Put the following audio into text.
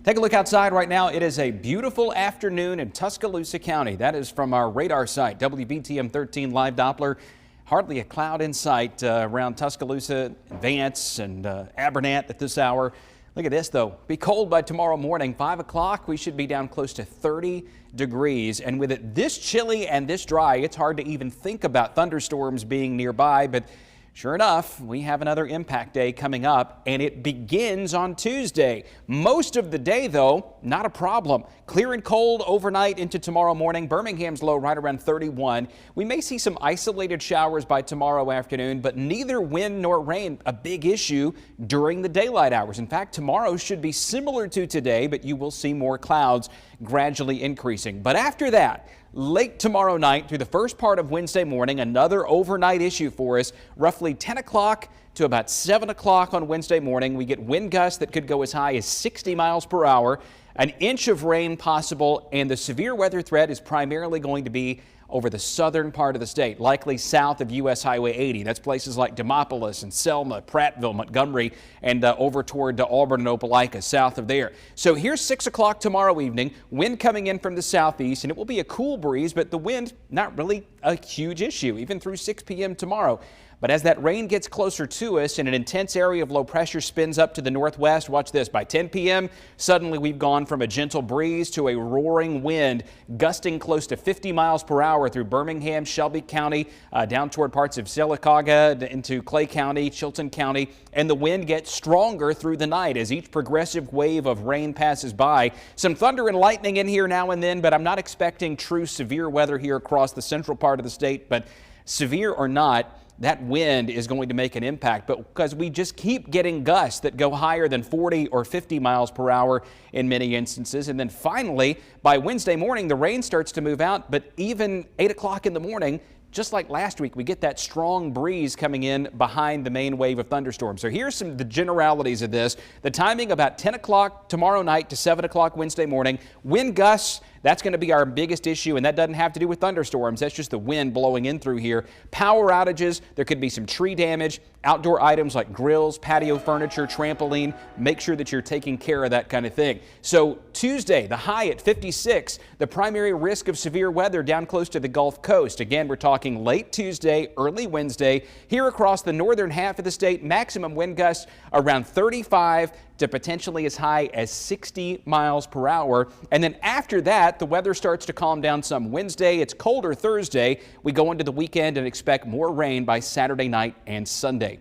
Take a look outside right now. It is a beautiful afternoon in Tuscaloosa County. That is from our radar site, WBTM 13 Live Doppler. Hardly a cloud in sight around Tuscaloosa, Vance, and Abernant at this hour. Look at this, though. Be cold by tomorrow morning. 5 o'clock, we should be down close to 30 degrees. And with it this chilly and this dry, it's hard to even think about thunderstorms being nearby. But sure enough, we have another impact day coming up, and it begins on Tuesday. Most of the day, though, not a problem. Clear and cold overnight into tomorrow morning. Birmingham's low right around 31. We may see some isolated showers by tomorrow afternoon, but neither wind nor rain a big issue during the daylight hours. In fact, tomorrow should be similar to today, but you will see more clouds gradually increasing. But after that, late tomorrow night through the first part of Wednesday morning, another overnight issue for us. Roughly 10 o'clock to about 7 o'clock on Wednesday morning, we get wind gusts that could go as high as 60 miles per hour, an inch of rain possible, and the severe weather threat is primarily going to be over the southern part of the state, likely south of U.S. Highway 80. That's places like Demopolis and Selma, Prattville, Montgomery, and over toward Auburn and Opelika, south of there. So here's 6 o'clock tomorrow evening, wind coming in from the southeast, and it will be a cool breeze, but the wind, not really a huge issue, even through 6 p.m. tomorrow. But as that rain gets closer to us and an intense area of low pressure spins up to the northwest, watch this, by 10 p.m., suddenly we've gone from a gentle breeze to a roaring wind, gusting close to 50 miles per hour through Birmingham, Shelby County, down toward parts of Sylacauga, into Clay County, Chilton County, and the wind gets stronger through the night as each progressive wave of rain passes by. Some thunder and lightning in here now and then, but I'm not expecting true severe weather here across the central part of the state. But severe or not, that wind is going to make an impact, but because we just keep getting gusts that go higher than 40 or 50 miles per hour in many instances. And then finally, by Wednesday morning, the rain starts to move out, but even 8 o'clock in the morning, just like last week, we get that strong breeze coming in behind the main wave of thunderstorms. So here's some of the generalities of this. The timing about 10 o'clock tomorrow night to 7 o'clock Wednesday morning. Wind gusts, that's going to be our biggest issue, and that doesn't have to do with thunderstorms. That's just the wind blowing in through here. Power outages, there could be some tree damage. Outdoor items like grills, patio furniture, trampoline, make sure that you're taking care of that kind of thing. So Tuesday, the high at 56, the primary risk of severe weather down close to the Gulf Coast. Again, we're talking late Tuesday, early Wednesday. Here across the northern half of the state, maximum wind gusts around 35 to potentially as high as 60 miles per hour. And then after that, the weather starts to calm down some. Wednesday, it's colder Thursday. We go into the weekend and expect more rain by Saturday night and Sunday.